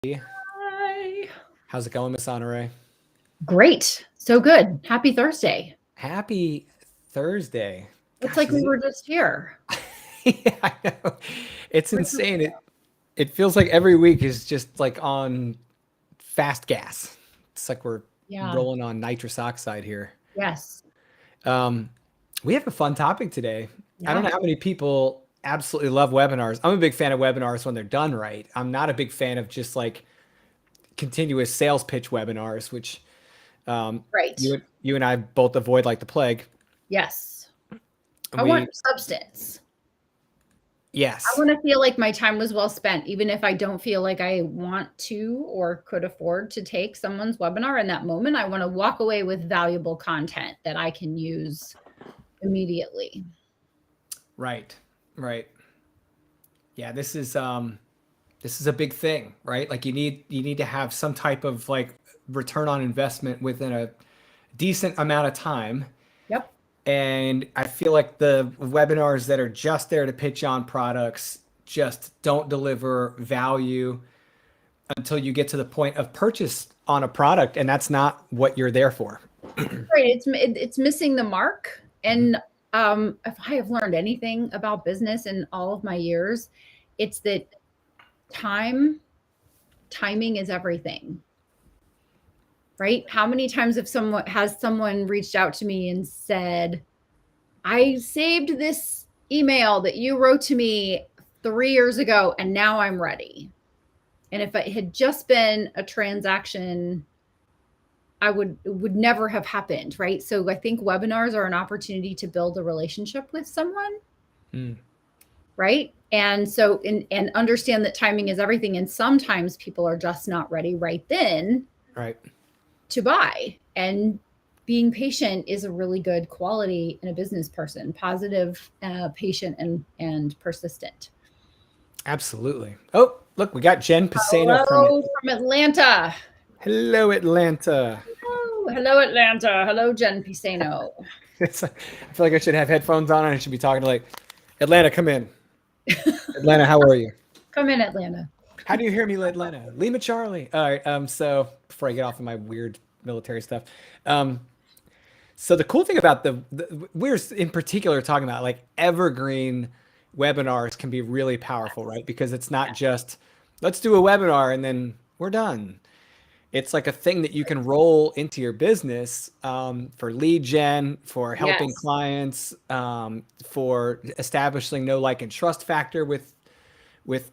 Hi. How's it going, Miss Honorée? Great. So good. Happy Thursday. Happy Thursday. It's Gosh, like is we it? were just here. Yeah, I know. It's We're just insane. It feels like every week is just like on fast gas. It's like we're Yeah. rolling on nitrous oxide here. Yes. Um, we have a fun topic today. I don't Yeah. know how many people absolutely love webinars. I'm a big fan of webinars when they're done right. I'm not a big fan of just like continuous sales pitch webinars, which Right. you and I both avoid like the plague. Yes. I want We substance. I Yes. want to feel like my time was well spent, even if I don't feel like I want to or could afford to take someone's webinar in that moment. I want to walk away with valuable content that I can use immediately. Right. Right. Yeah, this is a big thing, right? Like you need to have some type of like return on investment within a decent amount of time. Yep. And I feel like the webinars that are just there to pitch on products just don't deliver value until you get to the point of purchase on a product, and that's not what you're there for. Right. It's missing the mark. Mhm. And if I have learned anything about business in all of my years, it's that time, timing is everything. Right? How many times has someone reached out to me and said, "I saved this email that you wrote to me 3 years ago, and now I'm ready." And if it had just been a transaction, it would never have happened, right? So I think webinars are an opportunity to build a relationship with someone, Mm, right? And so and understand that timing is everything. And sometimes people are just not ready right then right. to buy. And being patient is a really good quality in a business person, positive, patient, and persistent. Absolutely. Oh, look, we got Jen Pisano from it. Hello from Atlanta. Hello, Atlanta. Oh, hello, Atlanta. Hello, Jen Pisano. I feel like I should have headphones on and I should be talking to like Atlanta, come in. Atlanta, how are you? Come in, Atlanta. How do you hear me, Atlanta? Lima Charlie. All right. So before I get off of my weird military stuff, um, so the cool thing about we're in particular talking about like evergreen webinars can be really powerful, right? Because it's not just let's do a webinar and then we're done. It's like a thing that you can roll into your business for lead gen, for helping Yes. clients, for establishing know, like, and trust factor with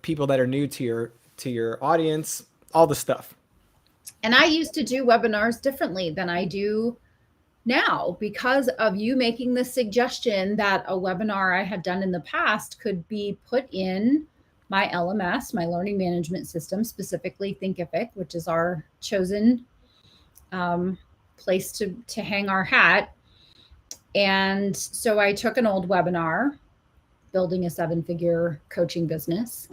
people that are new to your audience, all the stuff. And I used to do webinars differently than I do now because of you making the suggestion that a webinar I had done in the past could be put in my LMS, my learning management system, specifically Thinkific, which is our chosen um, place to hang our hat. And so I took an old webinar, building a 7-figure coaching business,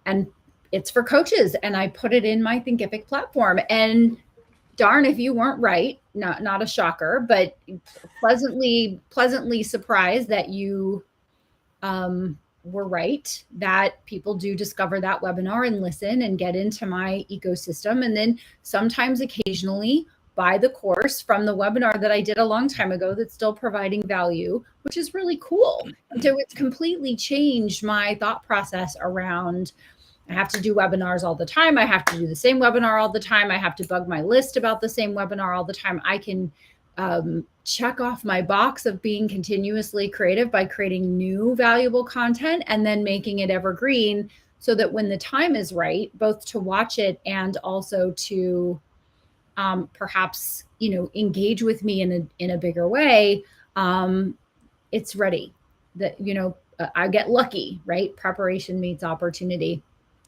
and it's for coaches. And I put it in my Thinkific platform. And darn if you weren't right, not a shocker, but pleasantly surprised that you were right, that people do discover that webinar and listen and get into my ecosystem, and then sometimes occasionally buy the course from the webinar that I did a long time ago that's still providing value, which is really cool. And so it's completely changed my thought process around, I have to do webinars all the time. I have to do the same webinar all the time. I have to bug my list about the same webinar all the time. I can check off my box of being continuously creative by creating new valuable content and then making it evergreen so that when the time is right, both to watch it and also to perhaps engage with me in a bigger way, it's ready. That I get lucky, right? Preparation meets opportunity.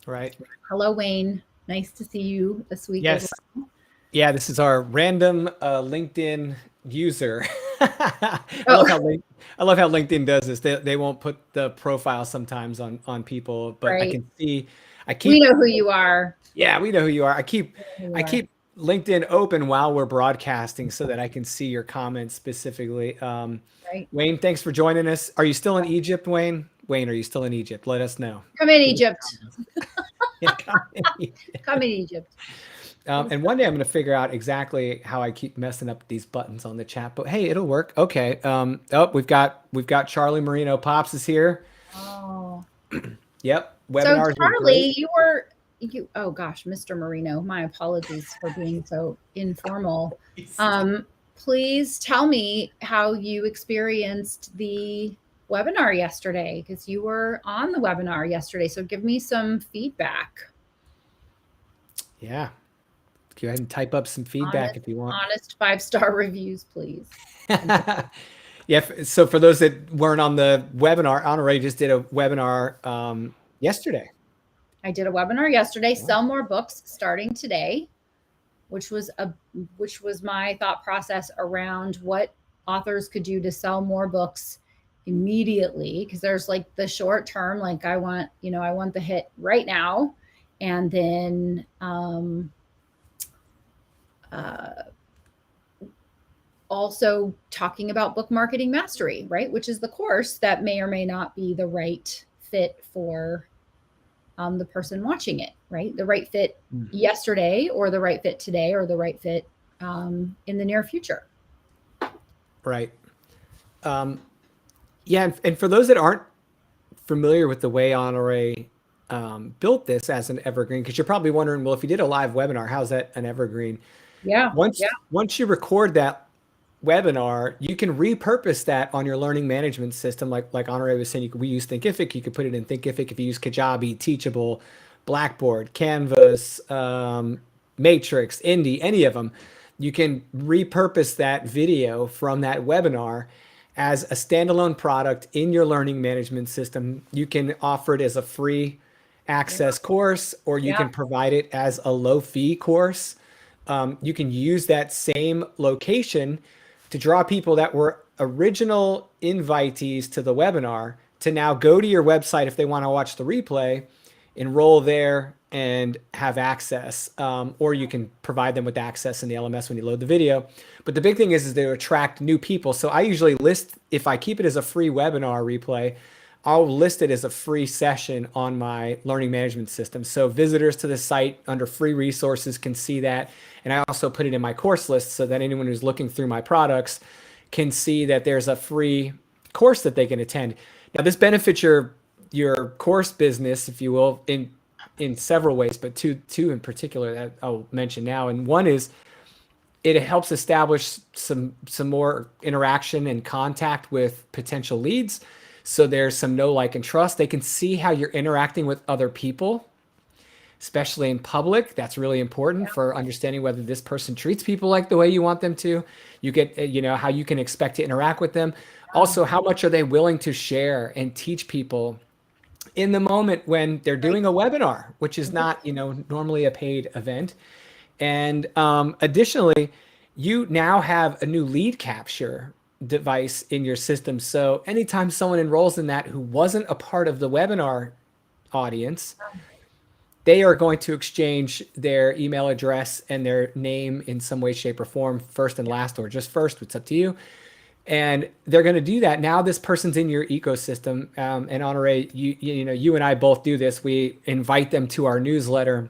Right. Hello, Wayne. Nice to see you this week as Yes. Yeah, this is our random LinkedIn user. well. Oh, I love how LinkedIn does this. They won't put the profile sometimes on people, but I right. can see I We keep know who you are. yeah, we know who you are. We know who I you are. keep LinkedIn open while we're broadcasting so that I can see your comments specifically. Right. Wayne, thanks for joining us. Are you still in Egypt, Wayne? Wayne, are you still in Egypt? Let us know. Come in, Egypt. Yeah, come in Egypt. Come in, Egypt. And one day I'm going to figure out exactly how I keep messing up these buttons on the chat. But hey, it'll work. Okay. Oh, we've got Charlie Marino. Pops is here. Oh. Yep. So Webinars are Charlie, great. oh gosh, Mr. Marino, my apologies for being so informal. Please tell me how you experienced the webinar yesterday, because you were on the webinar yesterday. So give me some feedback. Yeah. Go ahead and type up some feedback if you want. Honest 5-star reviews, please. Yeah. So for those that weren't on the webinar, Honorée just did a webinar yesterday. I did a webinar yesterday, Sell More Books starting today, which was my thought process around what authors could do to sell more books immediately. Because there's like the short term, like I want the hit right now. And then also talking about book marketing mastery, right? Which is the course that may or may not be the right fit for the person watching it, right? The right fit yesterday, or the right fit today, or the right fit in the near future. Right. Yeah. And for those that aren't familiar with the way Honorée built this as an evergreen, because you're probably wondering, well, if you did a live webinar, how's that an evergreen? Yeah. Once you record that webinar, you can repurpose that on your learning management system. Like Honorée was saying, we use Thinkific. You could put it in Thinkific. If you use Kajabi, Teachable, Blackboard, Canvas, Matrix, Indie, any of them, you can repurpose that video from that webinar as a standalone product in your learning management system. You can offer it as a free access course, or you can provide it as a low fee course. You can use that same location to draw people that were original invitees to the webinar to now go to your website if they want to watch the replay, enroll there, and have access. Or you can provide them with access in the LMS when you load the video. But the big thing is to attract new people. So I usually list, if I keep it as a free webinar replay, I'll list it as a free session on my learning management system. So visitors to the site under free resources can see that. And I also put it in my course list so that anyone who's looking through my products can see that there's a free course that they can attend. Now, this benefits your course business, if you will, in several ways, but two in particular that I'll mention now. And one is it helps establish some more interaction and contact with potential leads. So there's some know, like, and trust. They can see how you're interacting with other people, especially in public. That's really important for understanding whether this person treats people like the way you want them to. You get, how you can expect to interact with them. Also, how much are they willing to share and teach people in the moment when they're doing a webinar, which is not, normally a paid event. And additionally, you now have a new lead capture device in your system. So anytime someone enrolls in that who wasn't a part of the webinar audience, they are going to exchange their email address and their name in some way, shape, or form, first and last, or just first. It's up to you. And they're going to do that. Now this person's in your ecosystem. And Honorée, you and I both do this. We invite them to our newsletter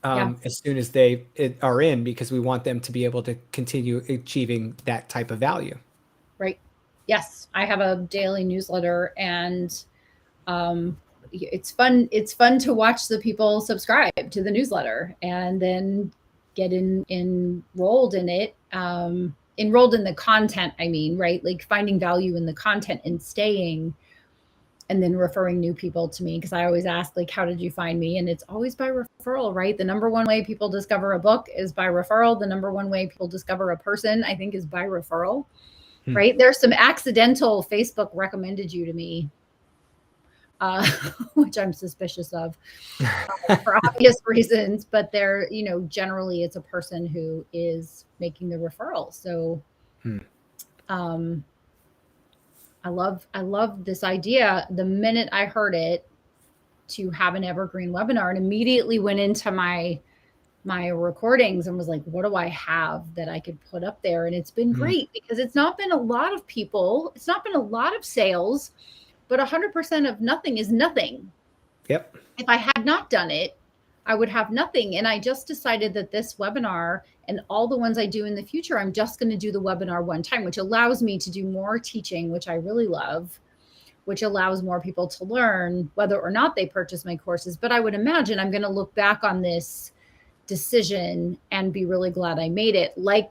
as soon as they are in, because we want them to be able to continue achieving that type of value. Right. Yes. I have a daily newsletter, and it's fun. It's fun to watch the people subscribe to the newsletter and then get enrolled in it. Enrolled in the content, I mean, right? Like finding value in the content and staying, and then referring new people to me. Because I always ask, like, how did you find me? And it's always by referral, right? The number one way people discover a book is by referral. The number one way people discover a person, I think, is by referral, right? There's some accidental Facebook recommended you to me, which I'm suspicious of for obvious reasons, but they're, generally it's a person who is making the referral. So I love this idea. The minute I heard it, to have an evergreen webinar, and immediately went into my my recordings and was like, what do I have that I could put up there? And it's been great because it's not been a lot of people, it's not been a lot of sales, but 100% of nothing is nothing. Yep. If I had not done it, I would have nothing. And I just decided that this webinar and all the ones I do in the future, I'm just going to do the webinar one time, which allows me to do more teaching, which I really love, which allows more people to learn whether or not they purchase my courses. But I would imagine I'm going to look back on this decision and be really glad I made it, like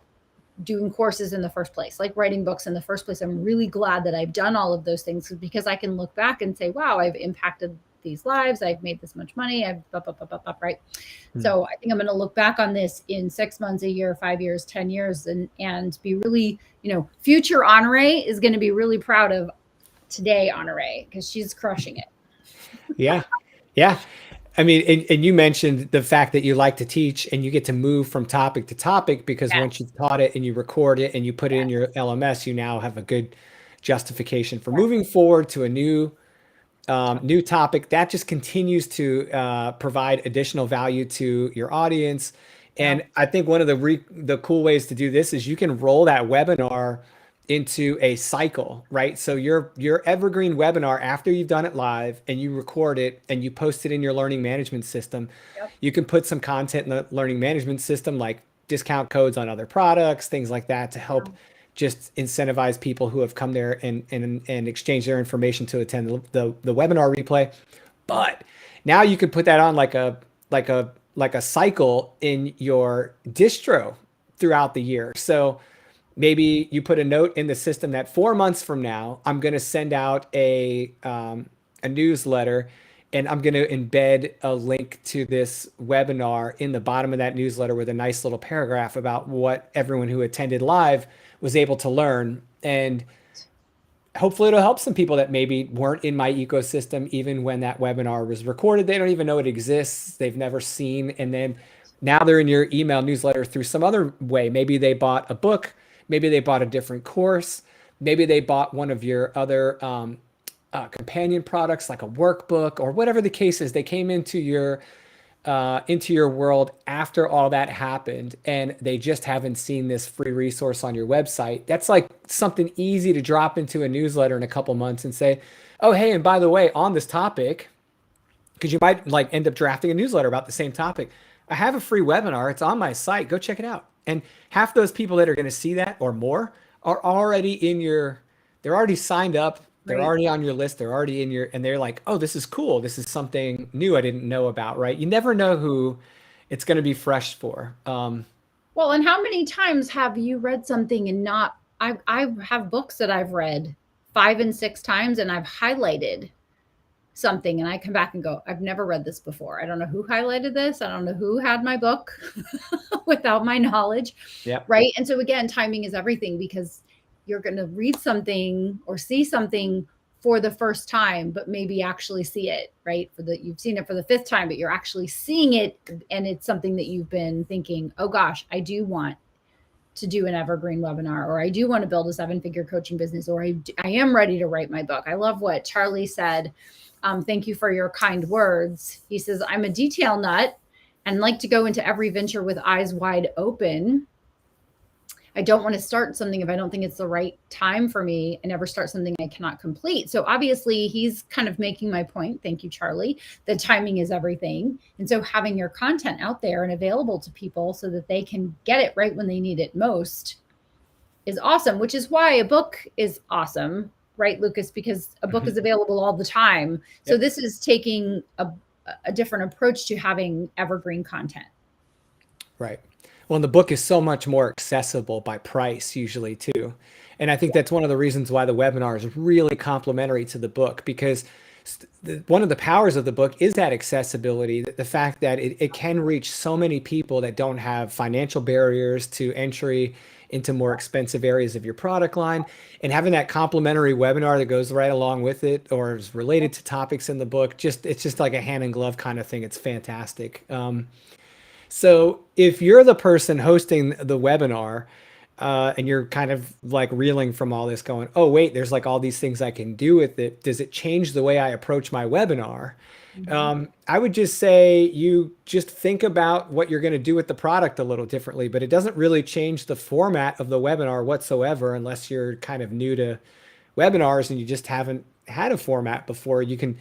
doing courses in the first place, like writing books in the first place. I'm really glad that I've done all of those things because I can look back and say, wow, I've impacted these lives. I've made this much money. I've right. So I think I'm going to look back on this in 6 months, a year, 5 years, 10 years, and be really, future Honorée is going to be really proud of today Honorée because she's crushing it. Yeah. Yeah. I mean, and you mentioned the fact that you like to teach and you get to move from topic to topic because once you've taught it and you record it and you put it in your LMS, you now have a good justification for moving forward to a new topic that just continues to provide additional value to your audience. And I think one of the cool ways to do this is you can roll that webinar into a cycle, right? So your evergreen webinar, after you've done it live and you record it and you post it in your learning management system, you can put some content in the learning management system like discount codes on other products, things like that, to help just incentivize people who have come there and exchange their information to attend the webinar replay. But now you could put that on like a cycle in your distro throughout the year. So maybe you put a note in the system that 4 months from now, I'm going to send out a newsletter, and I'm going to embed a link to this webinar in the bottom of that newsletter with a nice little paragraph about what everyone who attended live was able to learn. And hopefully it'll help some people that maybe weren't in my ecosystem even when that webinar was recorded. They don't even know it exists. They've never seen. And then now they're in your email newsletter through some other way. Maybe they bought a book. Maybe they bought a different course. Maybe they bought one of your other companion products like a workbook or whatever the case is. They came into your world after all that happened, and they just haven't seen this free resource on your website. That's like something easy to drop into a newsletter in a couple months and say, oh, hey, and by the way, on this topic, because you might like end up drafting a newsletter about the same topic, I have a free webinar. It's on my site. Go check it out. And half those people that are going to see that or more are already they're already signed up. They're already on your list. They're already in and they're like, oh, this is cool. This is something new I didn't know about, right? You never know who it's going to be fresh for. Well, and how many times have you read something and not, I have books that I've read 5 and 6 times and I've highlighted something and I come back and go, I've never read this before. I don't know who highlighted this. I don't know who had my book without my knowledge. Yeah. Right. And so again, timing is everything because you're going to read something or see something for the first time, but maybe actually see it, right? You've seen it for the 5th time, but you're actually seeing it. And it's something that you've been thinking, oh gosh, I do want to do an evergreen webinar, or I do want to build a 7-figure coaching business, or I am ready to write my book. I love what Charlie said. Thank you for your kind words. He says, I'm a detail nut and like to go into every venture with eyes wide open. I don't want to start something if I don't think it's the right time for me. I never start something I cannot complete. So obviously he's kind of making my point. Thank you, Charlie. The timing is everything. And so having your content out there and available to people so that they can get it right when they need it most is awesome, which is why a book is awesome. Right, Lucas, because a book is available all the time. So this is taking a different approach to having evergreen content. Right. Well, and the book is so much more accessible by price usually too. And I think that's one of the reasons why the webinar is really complementary to the book, because one of the powers of the book is that accessibility, the fact that it can reach so many people that don't have financial barriers to entry into more expensive areas of your product line, and having that complimentary webinar that goes right along with it or is related to topics in the book. It's just like a hand in glove kind of thing. It's fantastic. So if you're the person hosting the webinar, and you're kind of like reeling from all this going, oh, wait, there's like all these things I can do with it. Does it change the way I approach my webinar? Mhm. I would just say you just think about what you're going to do with the product a little differently, but it doesn't really change the format of the webinar whatsoever unless you're kind of new to webinars and you just haven't had a format before. You can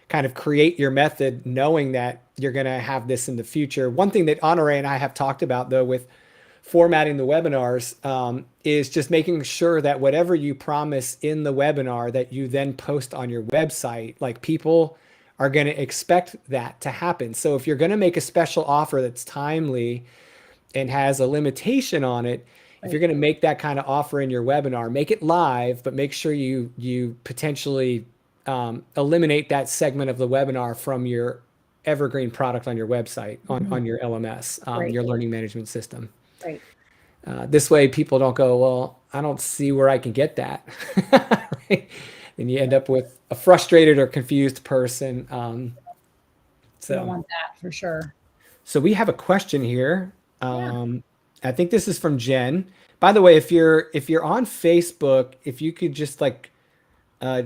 kind of create your method knowing that you're going to have this in the future. One thing that Honorée and I have talked about though with formatting the webinars is just making sure that whatever you promise in the webinar that you then post on your website, like people are going to expect that to happen. So if you're going to make a special offer that's timely and has a limitation on it, if you're Right. going to make that kind of offer in your webinar, make it live, but make sure you potentially eliminate that segment of the webinar from your evergreen product on your website, Mhm. on your LMS, Right. your learning management system. Right. This way, people don't go, well, I don't see where I can get that. Right? And you end up with a frustrated or confused person. We don't So, want that for sure. so we have a question here. Yeah. I think this is from Jen. By the way, if you're on Facebook, if you could just like uh,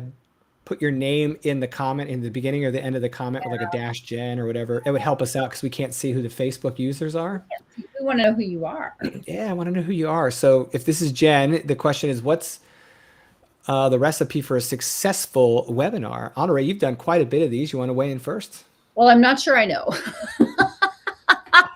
put your name in the comment in the beginning or the end of the comment with like a dash Jen or whatever, it would help us out because we can't see who the Facebook users are. We want to know who you are. Yeah, I want to know who you are. So if this is Jen, the question is, what's the recipe for a successful webinar? Honorée, you've done quite a bit of these. You want to weigh in first? Well, I'm not sure I know.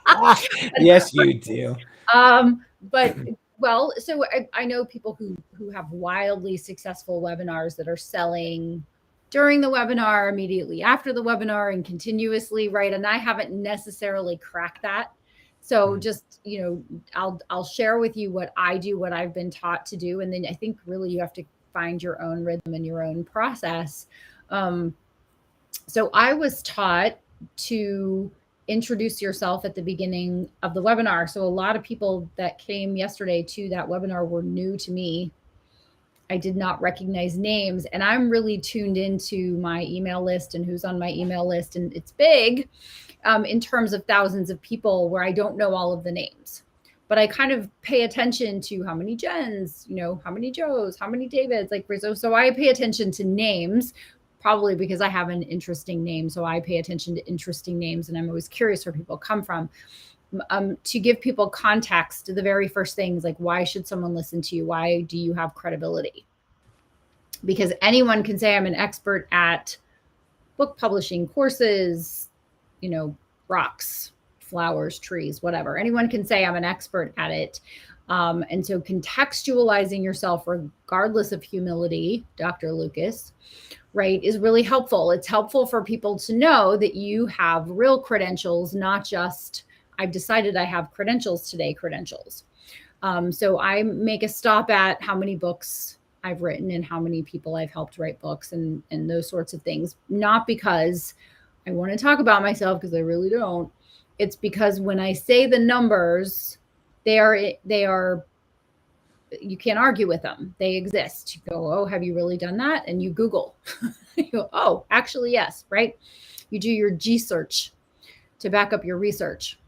Ah, yes, you do. But well, so I know people who have wildly successful webinars that are selling during the webinar, immediately after the webinar, and continuously, right? And I haven't necessarily cracked that. So just, I'll share with you what I do, what I've been taught to do, and then I think really you have to find your own rhythm and your own process. Um, so I was taught to introduce yourself at the beginning of the webinar. So a lot of people that came yesterday to that webinar were new to me. I did not recognize names, and I'm really tuned into my email list and who's on my email list, and it's big in terms of thousands of people where I don't know all of the names. But I kind of pay attention to how many Jens, how many Joes, how many Davids, like so I pay attention to names, probably because I have an interesting name. So I pay attention to interesting names, and I'm always curious where people come from. To give people context, the very first things like, why should someone listen to you? Why do you have credibility? Because anyone can say I'm an expert at book publishing, courses, rocks, flowers, trees, whatever. Anyone can say I'm an expert at it. And so contextualizing yourself, regardless of humility, Dr. Lucas, right, is really helpful. It's helpful for people to know that you have real credentials, not just, I've decided I have credentials today, credentials. So I make a stop at how many books I've written and how many people I've helped write books and those sorts of things. Not because I want to talk about myself, because I really don't. It's because when I say the numbers, they are you can't argue with them. They exist. You go, oh, have you really done that? And you Google. You go, oh, actually, yes, right? You do your G search to back up your research.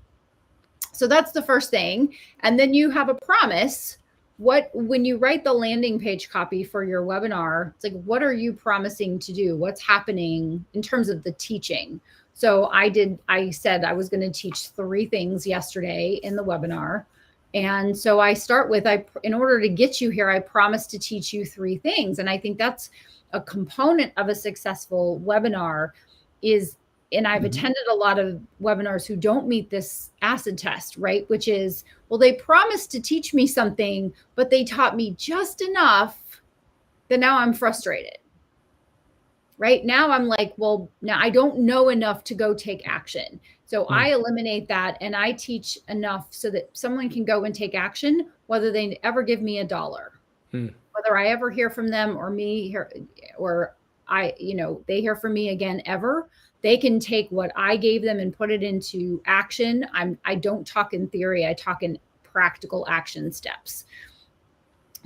So that's the first thing. And then you have a promise. When you write the landing page copy for your webinar, it's like, what are you promising to do? What's happening in terms of the teaching? So I said I was going to teach 3 things yesterday in the webinar. And so I start with, in order to get you here, I promised to teach you 3 things. And I think that's a component of a successful webinar is, and I've attended a lot of webinars who don't meet this acid test, right? Which is, well, they promised to teach me something, but they taught me just enough that now I'm frustrated. Right now I'm like, well, now I don't know enough to go take action. So I eliminate that and I teach enough so that someone can go and take action, whether they ever give me $1, whether I ever hear from them or me here, or they hear from me again ever. They can take what I gave them and put it into action. I don't talk in theory. I talk in practical action steps.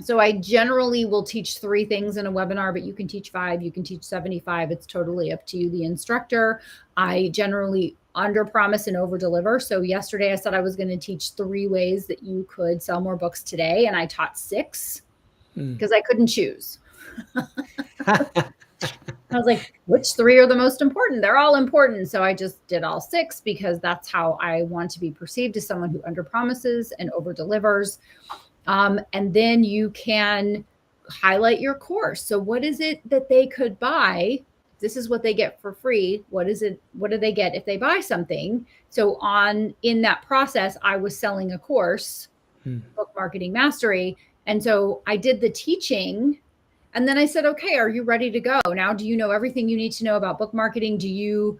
So I generally will teach 3 things in a webinar, but you can teach 5, you can teach 75. It's totally up to you, the instructor. I generally under promise and over deliver. So yesterday I said I was going to teach 3 ways that you could sell more books today, and I taught 6 because I couldn't choose. I was like, which 3 are the most important? They're all important. So I just did all 6 because that's how I want to be perceived as someone who under promises and over delivers. And then you can highlight your course. So what is it that they could buy? This is what they get for free. What is it? What do they get if they buy something? So in that process, I was selling a course, Book Marketing Mastery. And so I did the teaching. And then I said, okay, are you ready to go? Now, do you know everything you need to know about book marketing? Do you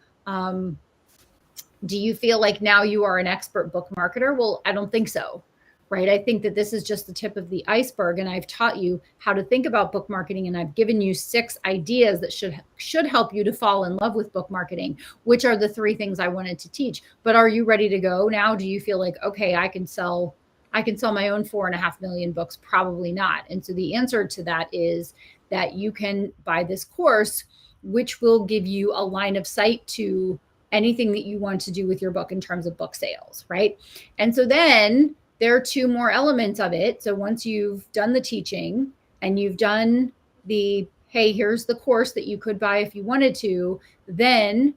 feel like now you are an expert book marketer? Well, I don't think so, right? I think that this is just the tip of the iceberg. And I've taught you how to think about book marketing. And I've given you 6 ideas that should help you to fall in love with book marketing, which are the 3 things I wanted to teach. But are you ready to go now? Do you feel like, okay, I can sell my own 4.5 million books? Probably not. And so the answer to that is that you can buy this course, which will give you a line of sight to anything that you want to do with your book in terms of book sales, right? And so then there are 2 more elements of it. So once you've done the teaching and you've done the, hey, here's the course that you could buy if you wanted to, then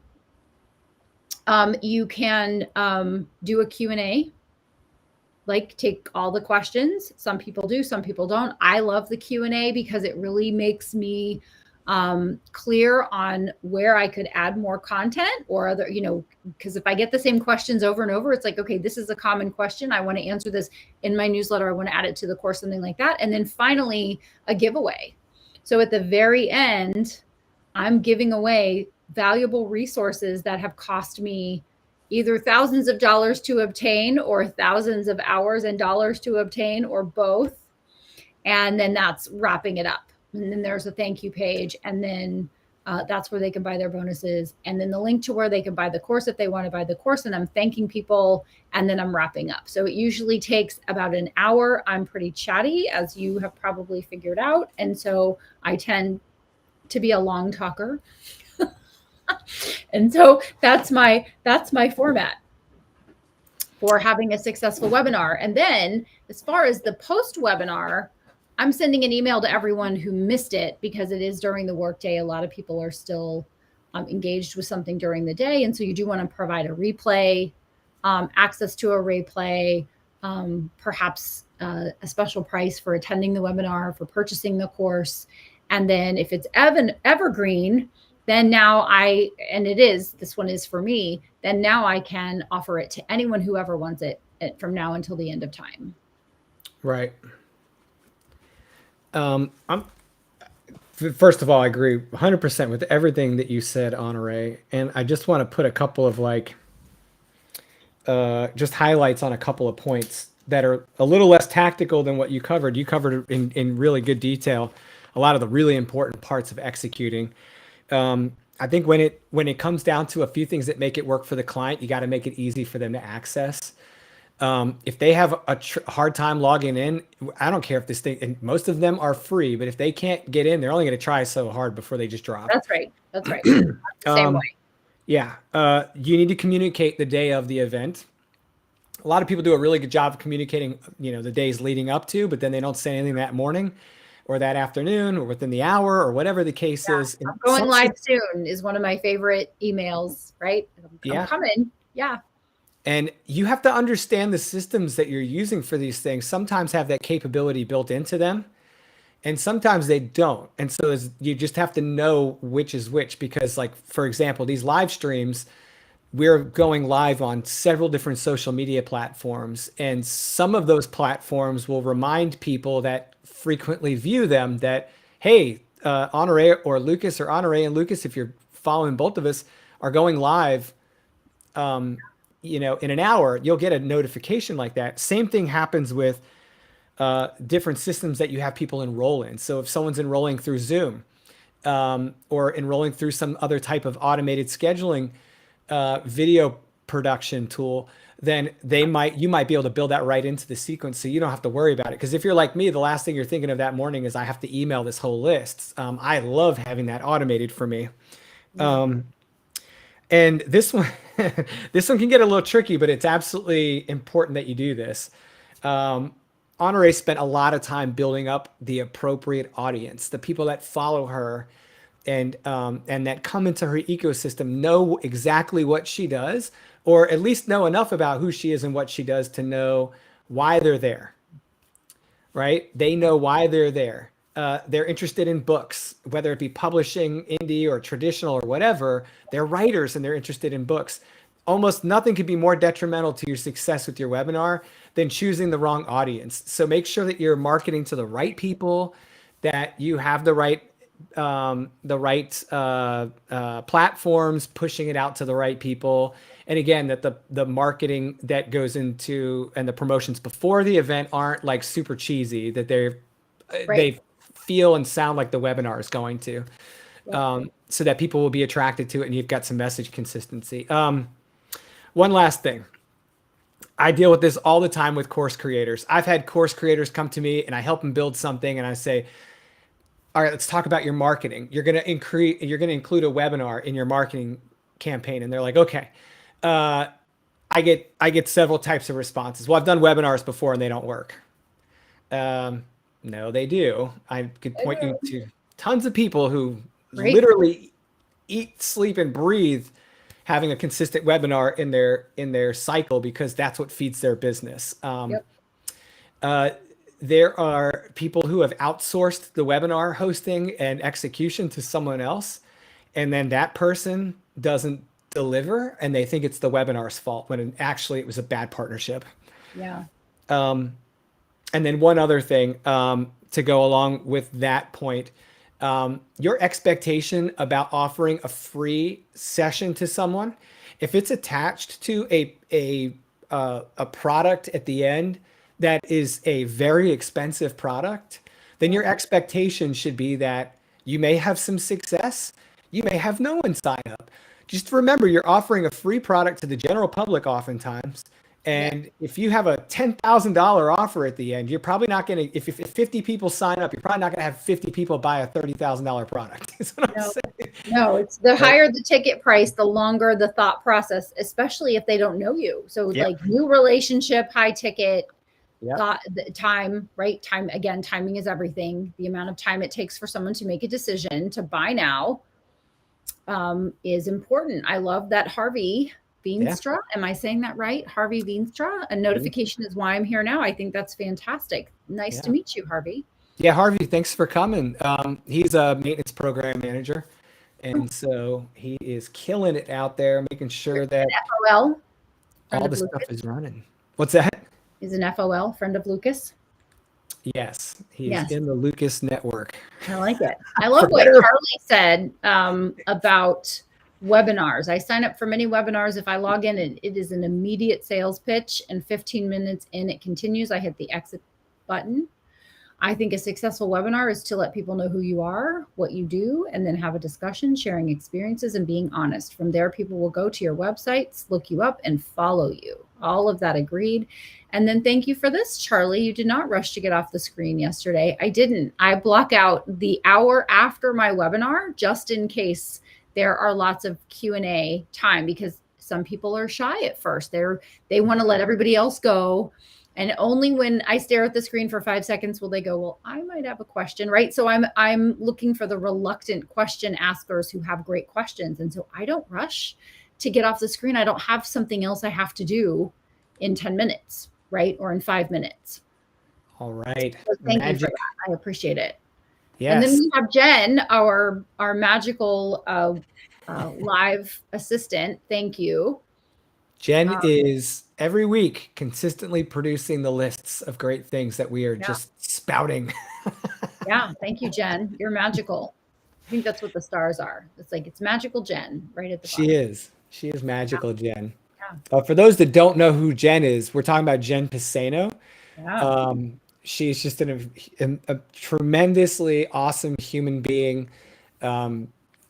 you can do a Q&A, like take all the questions. Some people do, some people don't. I love the Q&A because it really makes me clear on where I could add more content or other, because if I get the same questions over and over, it's like, okay, this is a common question. I want to answer this in my newsletter. I want to add it to the course, something like that. And then finally, a giveaway. So at the very end, I'm giving away valuable resources that have cost me either thousands of dollars to obtain or thousands of hours and dollars to obtain, or both. And then that's wrapping it up. And then there's a thank you page. And then that's where they can buy their bonuses. And then the link to where they can buy the course if they want to buy the course. And I'm thanking people. And then I'm wrapping up. So it usually takes about an hour. I'm pretty chatty, as you have probably figured out. And so I tend to be a long talker. And so that's my format for having a successful webinar. And then as far as the post webinar, I'm sending an email to everyone who missed it because it is during the workday. A lot of people are still engaged with something during the day. And so you do want to provide a replay, access to a replay, perhaps a special price for attending the webinar, for purchasing the course. And then if it's evergreen, then now this one is for me, then now I can offer it to anyone who ever wants it from now until the end of time. Right. First of all, I agree 100% with everything that you said, Honorée. And I just want to put a couple of just highlights on a couple of points that are a little less tactical than what you covered. You covered in really good detail a lot of the really important parts of executing. I think when it comes down to a few things that make it work for the client, you got to make it easy for them to access. If they have a hard time logging in, I don't care if this thing, and most of them are free, but if they can't get in, they're only going to try so hard before they just drop. That's right. The same way. Yeah. You need to communicate the day of the event. A lot of people do a really good job of communicating, the days leading up to, but then they don't say anything that morning or that afternoon or within the hour or whatever the case is. I'm going live soon is one of my favorite emails, right? I'm coming. Yeah. And you have to understand the systems that you're using for these things sometimes have that capability built into them, and sometimes they don't. And so you just have to know which is which, because for example, these live streams, we're going live on several different social media platforms, and some of those platforms will remind people that frequently view them that, hey, Honorée or Lucas, or Honorée and Lucas, if you're following both of us, are going live in an hour. You'll get a notification like that. Same thing happens with different systems that you have people enroll in. So if someone's enrolling through Zoom or enrolling through some other type of automated scheduling video production tool, then you might be able to build that right into the sequence so you don't have to worry about it. Because if you're like me, the last thing you're thinking of that morning is I have to email this whole list. I love having that automated for me. Yeah. And this one, this one can get a little tricky, but it's absolutely important that you do this. Honorée spent a lot of time building up the appropriate audience, the people that follow her and that come into her ecosystem know exactly what she does, or at least know enough about who she is and what she does to know why they're there, right? They know why they're there. They're interested in books, whether it be publishing, indie, or traditional, or whatever. They're writers and they're interested in books. Almost nothing could be more detrimental to your success with your webinar than choosing the wrong audience. So make sure that you're marketing to the right people, that you have the right platforms, pushing it out to the right people. And again, that the marketing that goes into and the promotions before the event aren't like super cheesy, that they feel and sound like the webinar is going to, so that people will be attracted to it and you've got some message consistency. One last thing. I deal with this all the time with course creators. I've had course creators come to me and I help them build something and I say, all right, let's talk about your marketing. You're going to include a webinar in your marketing campaign. And they're like, okay. I get several types of responses. Well, I've done webinars before and they don't work. No, they do. I could point you to tons of people who literally eat, sleep, and breathe having a consistent webinar in their cycle, because that's what feeds their business. There are people who have outsourced the webinar hosting and execution to someone else, and then that person doesn't deliver, and they think it's the webinar's fault when actually it was a bad partnership. Yeah. And then one other thing to go along with that point, your expectation about offering a free session to someone, if it's attached to a product at the end that is a very expensive product, then your expectation should be that you may have some success, you may have no one sign up. Just remember, you're offering a free product to the general public oftentimes. And if you have a $10,000 offer at the end, you're probably not going to, if 50 people sign up, you're probably not going to have 50 people buy a $30,000 product. That's what I'm saying. No, it's the higher the ticket price, the longer the thought process, especially if they don't know you. So like new relationship, high ticket, thought, time, right? Time, again, timing is everything. The amount of time it takes for someone to make a decision to buy now is important. I love that Harvey Veenstra. Am I saying that right? Harvey Veenstra. A notification is why I'm here now. I think that's fantastic. Nice to meet you, Harvey. Yeah, Harvey, thanks for coming. He's a maintenance program manager. And so he is killing it out there, making sure that FOL, all the stuff is running. What's that? He's an FOL, friend of Lucas. Yes, he's in the Lucas network. I like it. I love what Charlie said about webinars. I sign up for many webinars. If I log in, it is an immediate sales pitch, and 15 minutes in, it continues. I hit the exit button. I think a successful webinar is to let people know who you are, what you do, and then have a discussion, sharing experiences and being honest. From there, people will go to your websites, look you up, and follow you. All of that agreed. And then thank you for this, Charlie. You did not rush to get off the screen yesterday. I didn't. I block out the hour after my webinar just in case there are lots of Q&A time, because some people are shy at first. They want to let everybody else go. And only when I stare at the screen for 5 seconds will they go, well, I might have a question, right? So I'm looking for the reluctant question askers who have great questions. And so I don't rush to get off the screen. I don't have something else I have to do in 10 minutes, right? Or in 5 minutes. All right. So thank you for that. I appreciate it. Yes. And then we have Jen, our magical live assistant. Thank you. Jen is every week consistently producing the lists of great things that we are just spouting. Yeah. Thank you, Jen. You're magical. I think that's what the stars are. It's like, it's magical Jen right at the bottom. She is magical Jen. Yeah. For those that don't know who Jen is, we're talking about Jen Pisano. Yeah. She's just a tremendously awesome human being.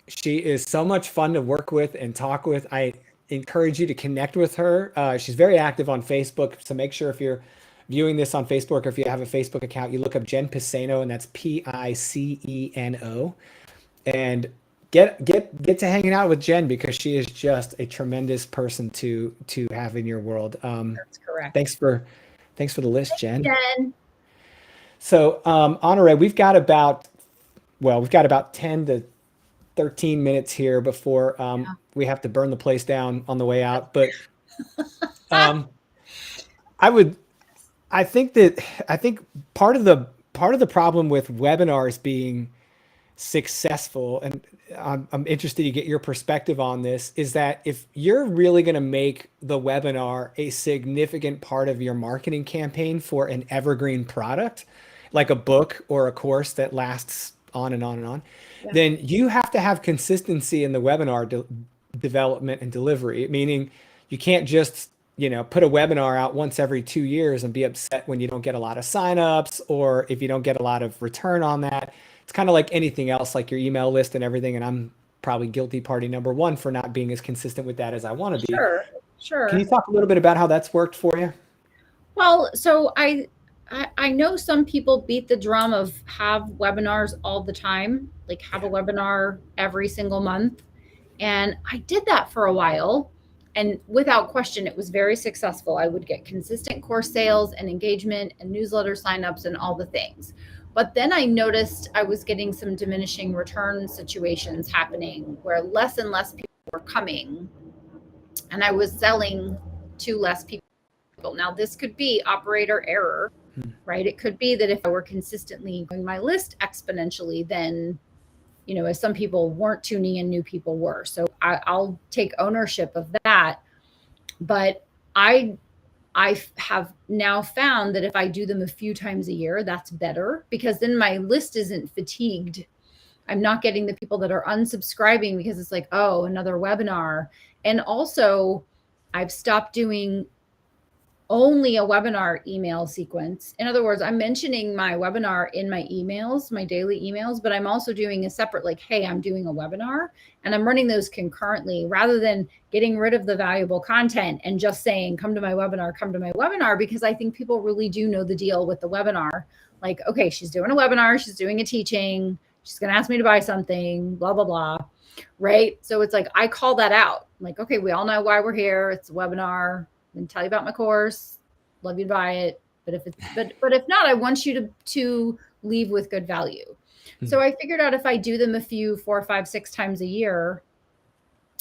She is so much fun to work with and talk with. encourage you to connect with her. She's very active on Facebook, so make sure if you're viewing this on Facebook or if you have a Facebook account, you look up Jen Piceno, and that's Piceno, and get to hanging out with Jen because she is just a tremendous person to have in your world. That's correct. Thanks for the list, Jen. Jen. So, Honorée, we've got about 10 to 13 minutes here before we have to burn the place down on the way out. But um, I think part of the problem with webinars being successful, and I'm interested to get your perspective on this, is that if you're really going to make the webinar a significant part of your marketing campaign for an evergreen product, like a book or a course that lasts on and on and on, then you have to have consistency in the webinar development and delivery, meaning you can't just put a webinar out once every 2 years and be upset when you don't get a lot of signups or if you don't get a lot of return on that. It's kind of like anything else, like your email list and everything. And I'm probably guilty party number one for not being as consistent with that as I want to be. Sure. Can you talk a little bit about how that's worked for you? Well, so I know some people beat the drum of have webinars all the time, like have a webinar every single month. And I did that for a while. And without question, it was very successful. I would get consistent course sales and engagement and newsletter signups and all the things. But then I noticed I was getting some diminishing return situations happening where less and less people were coming and I was selling to less people. Now, this could be operator error, right? It could be that if I were consistently growing my list exponentially, then, as some people weren't tuning in, new people were. So I'll take ownership of that. But I have now found that if I do them a few times a year, that's better because then my list isn't fatigued. I'm not getting the people that are unsubscribing because it's like, oh, another webinar. And also I've stopped doing only a webinar email sequence. In other words, I'm mentioning my webinar in my emails, my daily emails, but I'm also doing a separate, like, hey, I'm doing a webinar and I'm running those concurrently rather than getting rid of the valuable content and just saying, come to my webinar, because I think people really do know the deal with the webinar. Like, okay, she's doing a webinar, she's doing a teaching, she's going to ask me to buy something, blah, blah, blah. Right. So it's like, I call that out. I'm like, okay, we all know why we're here. It's a webinar. And tell you about my course. Love you to buy it. But if not, I want you to leave with good value. Mm-hmm. So I figured out if I do them 4, 5, 6 times a year,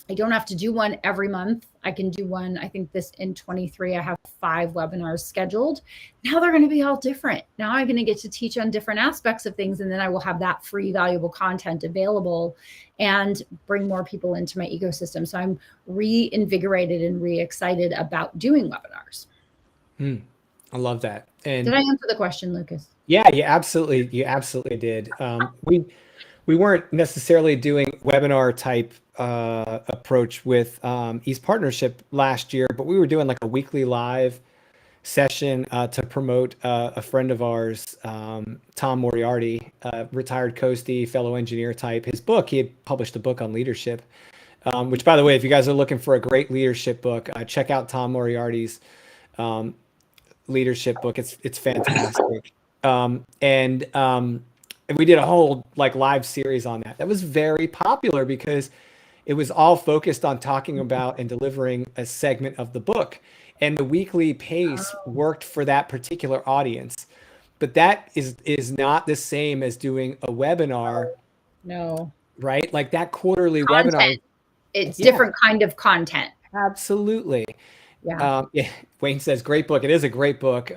I don't have to do one every month. I can do one. I think in 23, I have 5 webinars scheduled. Now they're going to be all different. Now I'm going to get to teach on different aspects of things. And then I will have that free, valuable content available and bring more people into my ecosystem. So I'm reinvigorated and re-excited about doing webinars. I love that. And did I answer the question, Lucas? Yeah, you absolutely did. We weren't necessarily doing webinar type approach with East Partnership last year, but we were doing like a weekly live session to promote a friend of ours, Tom Moriarty, retired Coastie, fellow engineer type. His book, he had published a book on leadership, which, by the way, if you guys are looking for a great leadership book, check out Tom Moriarty's leadership book. It's fantastic. And we did a whole live series on that. That was very popular because it was all focused on talking about and delivering a segment of the book. And the weekly pace worked for that particular audience. But that is not the same as doing a webinar. No. Right? Like that quarterly content. Webinar. It's different kind of content. Absolutely. Yeah. Wayne says, great book. It is a great book.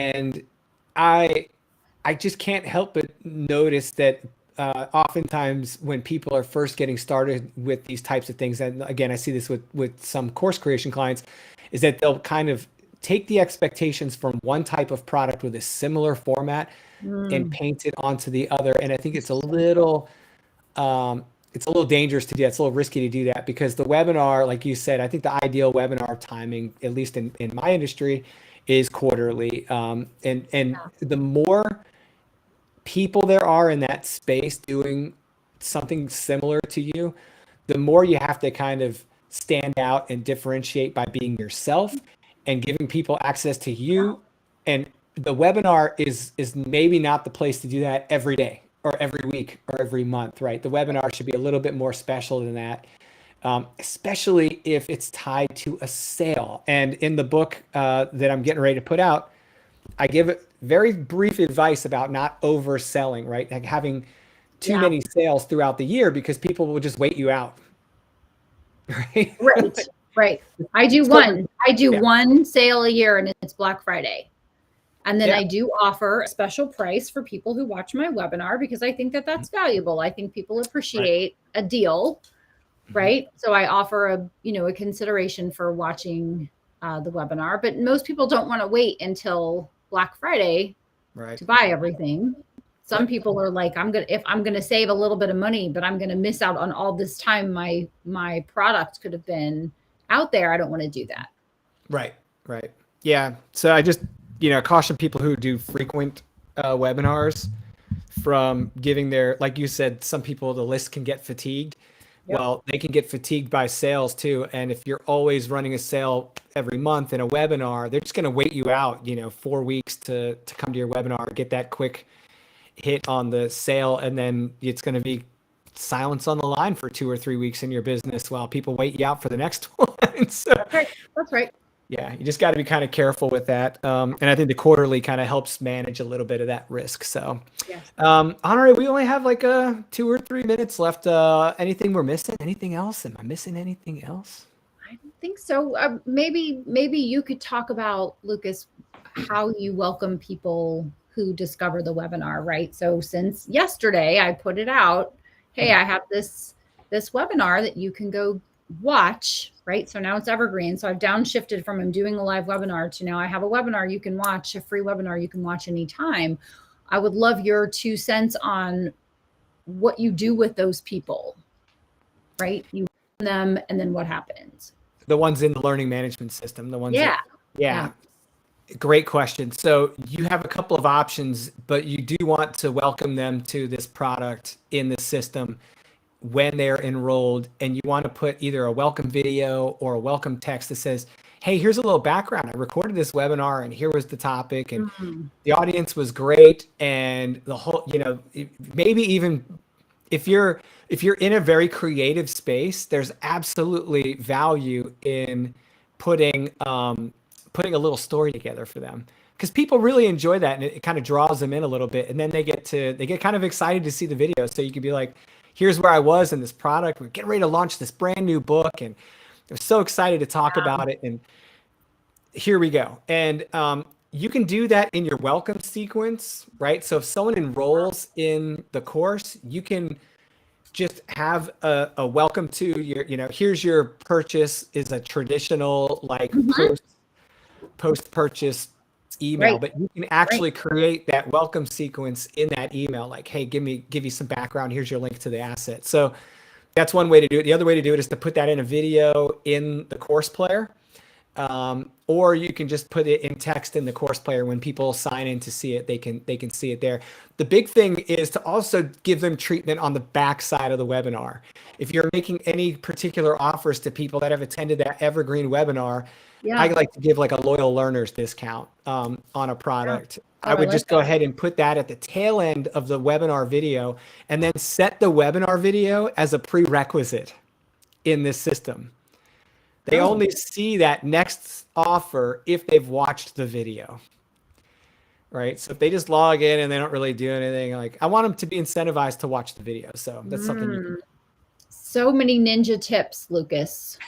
And I just can't help but notice that oftentimes when people are first getting started with these types of things, and again, I see this with some course creation clients, is that they'll kind of take the expectations from one type of product with a similar format and paint it onto the other. And I think it's a little dangerous to do that. It's a little risky to do that because the webinar, like you said, I think the ideal webinar timing, at least in my industry, is quarterly. And the more people there are in that space doing something similar to you, the more you have to kind of stand out and differentiate by being yourself and giving people access to you. And the webinar is maybe not the place to do that every day or every week or every month, right? The webinar should be a little bit more special than that, especially if it's tied to a sale. And in the book that I'm getting ready to put out, I give it very brief advice about not overselling, right? Like having too many sales throughout the year, because people will just wait you out. Right. Right. I do one sale a year, and it's Black Friday. And then I do offer a special price for people who watch my webinar, because I think that that's valuable. I think people appreciate a deal, right? So I offer a consideration for watching the webinar, but most people don't want to wait until Black Friday to buy everything. Some people are like, if I'm gonna save a little bit of money, but I'm gonna miss out on all this time my product could have been out there. I don't want to do that. Right. Yeah. So I just, caution people who do frequent webinars from giving like you said, some people, the list can get fatigued. Yep. Well, they can get fatigued by sales too. And if you're always running a sale every month in a webinar, they're just going to wait you out, 4 weeks to come to your webinar, get that quick hit on the sale. And then it's going to be silence on the line for 2 or 3 weeks in your business while people wait you out for the next one. So, that's right. Yeah, you just got to be kind of careful with that. And I think the quarterly kind of helps manage a little bit of that risk. So, Honorée, we only have like 2 or 3 minutes left. Anything we're missing? Anything else? Am I missing anything else? I don't think so. Maybe you could talk about, Lucas, how you welcome people who discover the webinar, right? So since yesterday I put it out, hey, I have this webinar that you can go watch, right? So now it's evergreen. So I've downshifted from I'm doing a live webinar to now I have a webinar you can watch, a free webinar you can watch anytime. I would love your 2 cents on what you do with those people, right? You them, and then what happens? The ones in the learning management system, the ones yeah. Great question. So you have a couple of options, but you do want to welcome them to this product in the system when they're enrolled, and you want to put either a welcome video or a welcome text that says, hey, here's a little background. I recorded this webinar and here was the topic, and the audience was great. And the whole, maybe even if you're in a very creative space, there's absolutely value in putting a little story together for them, because people really enjoy that, and it kind of draws them in a little bit, and then they get kind of excited to see the video. So you can be like, here's where I was in this product. We're getting ready to launch this brand new book, and I'm so excited to talk about it. And here we go. And you can do that in your welcome sequence, right? So if someone enrolls in the course, you can just have a welcome to your, here's your purchase, is a traditional like post-purchase email, but you can actually create that welcome sequence in that email. Like, hey, give you some background. Here's your link to the asset. So that's one way to do it. The other way to do it is to put that in a video in the course player. Or you can just put it in text in the course player. When people sign in to see it, they can see it there. The big thing is to also give them treatment on the back side of the webinar. If you're making any particular offers to people that have attended that evergreen webinar, I like to give like a loyal learners discount on a product. I would just go ahead and put that at the tail end of the webinar video, and then set the webinar video as a prerequisite in this system. They only see that next offer if they've watched the video, right? So if they just log in and they don't really do anything, like, I want them to be incentivized to watch the video. So that's something you can do. So many ninja tips, Lucas.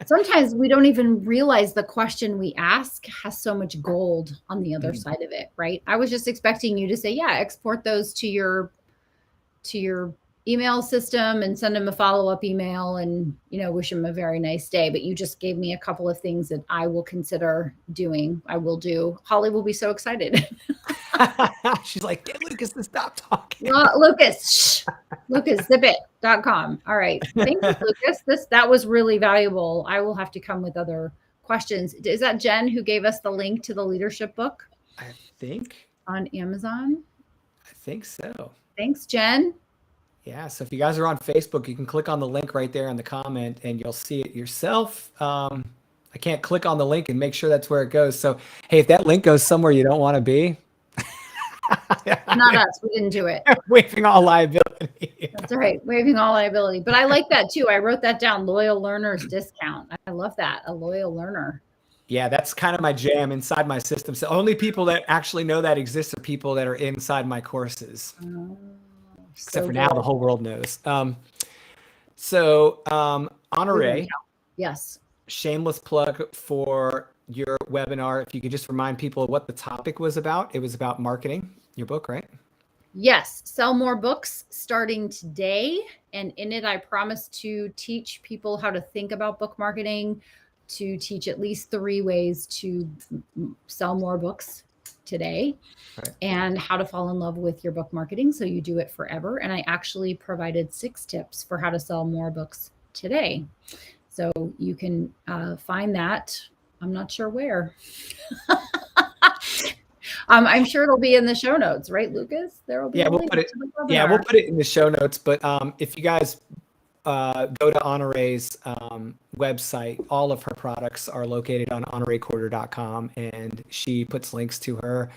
Sometimes we don't even realize the question we ask has so much gold on the other side of it, right? I was just expecting you to say, export those to your email system and send them a follow-up email and, wish them a very nice day. But you just gave me a couple of things that I will consider doing. I will do. Holly will be so excited. She's like, get Lucas to stop talking. Lucas, zipit.com. All right. Thank you, Lucas. That was really valuable. I will have to come with other questions. Is that Jen who gave us the link to the leadership book? I think. On Amazon? I think so. Thanks, Jen. Yeah, so if you guys are on Facebook, you can click on the link right there in the comment and you'll see it yourself. I can't click on the link and make sure that's where it goes. So, hey, if that link goes somewhere you don't want to be, Not us. We didn't do it. waiving all liability. That's right. Waiving all liability. But I like that too. I wrote that down. Loyal learners discount. I love that. A loyal learner. Yeah, that's kind of my jam inside my system. So only people that actually know that exists are people that are inside my courses. Except for now, the whole world knows. Honorée. Yes. Shameless plug for your webinar. If you could just remind people what the topic was about. It was about marketing, your book, right? Yes. Sell more books starting today. And in it, I promise to teach people how to think about book marketing, to teach at least 3 ways to sell more books today, right, and how to fall in love with your book marketing so you do it forever. And I actually provided 6 tips for how to sell more books today. So you can find that. I'm not sure where. I'm sure it'll be in the show notes, right, Lucas? There will be. Yeah, we'll put it. Yeah, we'll put it in the show notes. But if you guys go to Honorée's website, all of her products are located on honoreecorder.com, and she puts links to her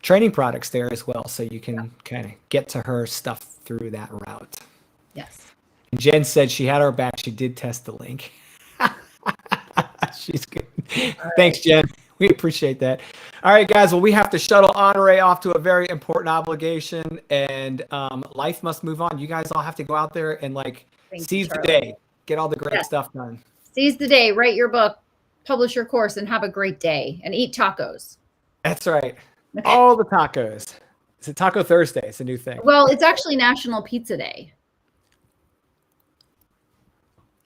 training products there as well, so you can kind of get to her stuff through that route. Yes. And Jen said she had our back. She did test the link. She's good. Right. Thanks, Jen. We appreciate that. All right, guys. Well, we have to shuttle Honorée off to a very important obligation, and life must move on. You guys all have to go out there and seize the day. Get all the great stuff done. Seize the day. Write your book, publish your course, and have a great day. And eat tacos. That's right. Okay. All the tacos. It's a Taco Thursday. It's a new thing. Well, it's actually National Pizza Day.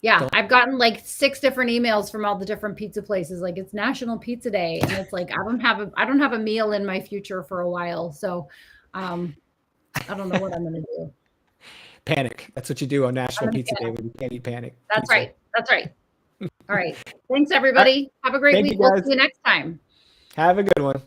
Yeah, I've gotten 6 different emails from all the different pizza places. It's National Pizza Day, and it's I don't have a meal in my future for a while, so I don't know what I'm going to do. Panic. That's what you do on National Pizza Day when you can't eat panic. That's pizza. Right. That's right. All right. Thanks, everybody. Have a great week. We'll see you next time. Have a good one.